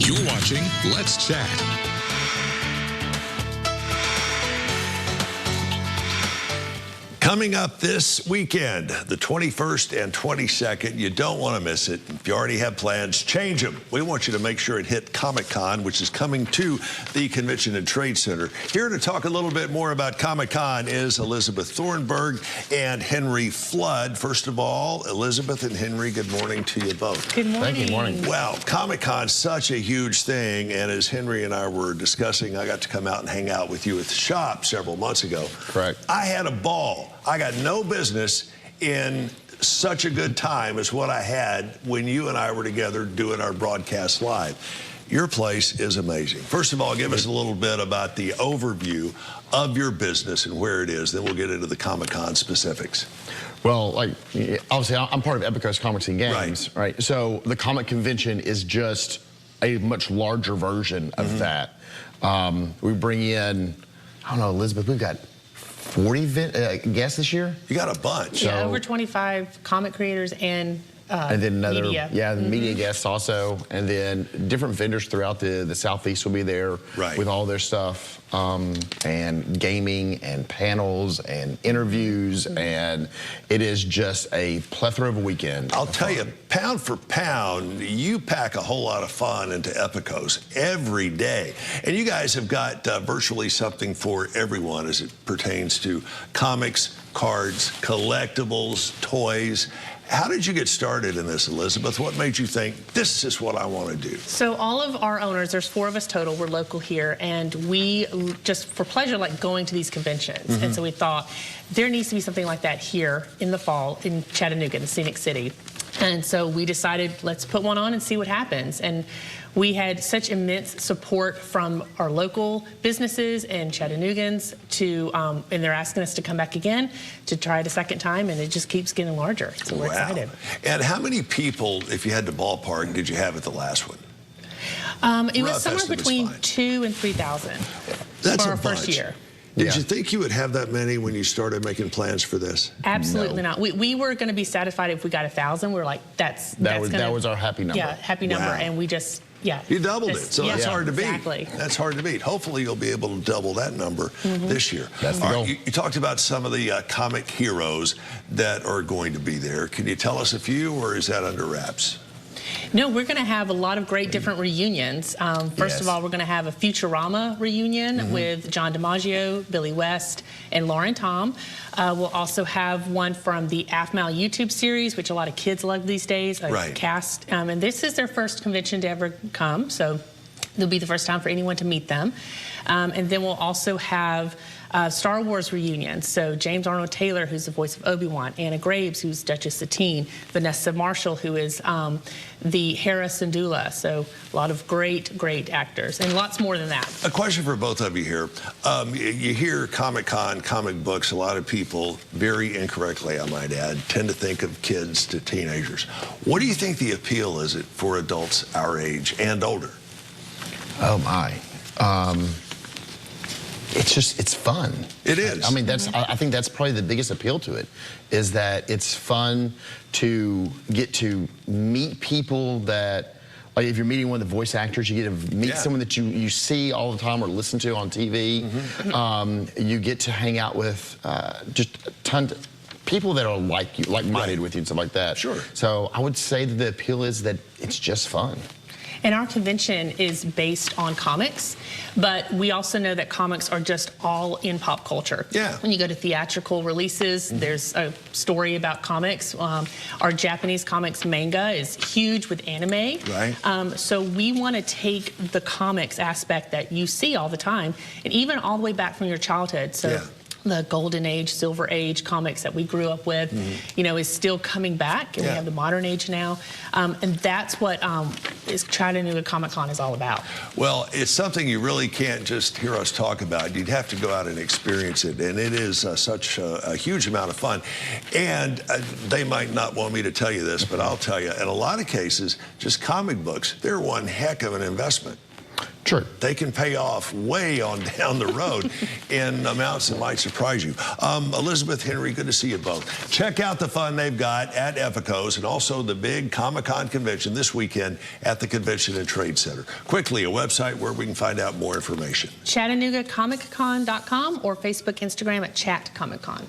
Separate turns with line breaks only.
You're watching Let's Chat.
Coming up this weekend, the 21st and 22nd, you don't want to miss it. If you already have plans, change them. We want you to make sure it hit Comic-Con, which is coming to the Convention and Trade Center. Here to talk a little bit more about Comic-Con is Elizabeth Thornburg and Henry Flood. First of all, Elizabeth and Henry, good morning to you both.
Good morning.
Thank you. Morning.
Well, Comic-Con's such a huge thing, and as Henry and I were discussing, I got to come out and hang out with you at the shop several months ago.
Correct.
I had a ball. I got no business in such a good time as what I had when you and I were together doing our broadcast live. Your place is amazing. First of all, give us a little bit about the overview of your business and where it is. Then we'll get into the Comic-Con specifics.
Well, like, obviously, I'm part of Epicos Comics and Games, right? So the comic convention is just a much larger version of that. We bring in, I don't know, Elizabeth, we've got 40 guests this year.
You got a bunch.
Yeah, over 25 comic creators and
then another,
media.
yeah, media guests also, and then different vendors throughout the Southeast will be there with all their stuff, and gaming and panels and interviews, and it is just a plethora of a weekend.
I'll tell you, pound for pound, you pack a whole lot of fun into Epicos every day, and you guys have got virtually something for everyone as it pertains to comics, cards, collectibles, toys. How did you get started in this, Elizabeth? What made you think, this is what I want to do?
So all of our owners, there's 4 of us total, we're local here, and we just, for pleasure, like going to these conventions. And so we thought, there needs to be something like that here in the fall in Chattanooga, the Scenic City. And so we decided, let's put one on and see what happens. And we had such immense support from our local businesses and Chattanoogans and they're asking us to come back again to try it a second time, and it just keeps getting larger. So we're excited.
And how many people, if you had to ballpark, did you have at the last one?
It was somewhere between 2,000 and 3,000 for our first year.
Did you think you would have that many when you started making plans for this?
Absolutely not. We were going to be satisfied if we got 1,000. We were like, that
was our happy number.
Yeah, happy number, and we just. Yeah.
You doubled it, so that's hard to beat.
Exactly.
That's hard to beat. Hopefully you'll be able to double that number this year.
That's the goal.
You talked about some of the comic heroes that are going to be there. Can you tell us a few, or is that under wraps?
No, we're going to have a lot of great different reunions. First of all, we're going to have a Futurama reunion with John DiMaggio, Billy West, and Lauren Tom. We'll also have one from the AFMAL YouTube series, which a lot of kids love these days, cast. And this is their first convention to ever come, so it'll be the first time for anyone to meet them. And then we'll also have Star Wars reunions. So James Arnold Taylor, who's the voice of Obi-Wan, Anna Graves, who's Duchess Satine, Vanessa Marshall, who is the Hera Syndulla. So a lot of great, great actors, and lots more than that.
A question for both of you here. You hear Comic-Con, comic books, a lot of people, very incorrectly I might add, tend to think of kids to teenagers. What do you think the appeal is for adults our age and older?
Oh my. It's fun.
It is.
I mean, I think that's probably the biggest appeal to it, is that it's fun to get to meet people that, like if you're meeting one of the voice actors, you get to meet someone that you see all the time or listen to on TV. You get to hang out with just a ton of people that are like you, like-minded with you and stuff like that.
Sure.
So I would say that the appeal is that it's just fun.
And our convention is based on comics, but we also know that comics are just all in pop culture.
Yeah.
When you go to theatrical releases, there's a story about comics. Our Japanese comics manga is huge with anime.
Right.
So we want to take the comics aspect that you see all the time, and even all the way back from your childhood. So the golden age, silver age comics that we grew up with, you know, is still coming back, and we have the modern age now, and that's what is Chattanooga Comic Con is all about.
Well, it's something you really can't just hear us talk about. You'd have to go out and experience it, and it is such a huge amount of fun. And they might not want me to tell you this, but I'll tell you, in a lot of cases, just comic books, they're one heck of an investment.
True.
They can pay off way on down the road in amounts that might surprise you. Elizabeth, Henry, good to see you both. Check out the fun they've got at Epicos and also the big Comic-Con convention this weekend at the Convention and Trade Center. Quickly, a website where we can find out more information.
ChattanoogaComicCon.com or Facebook, Instagram at ChatComicCon.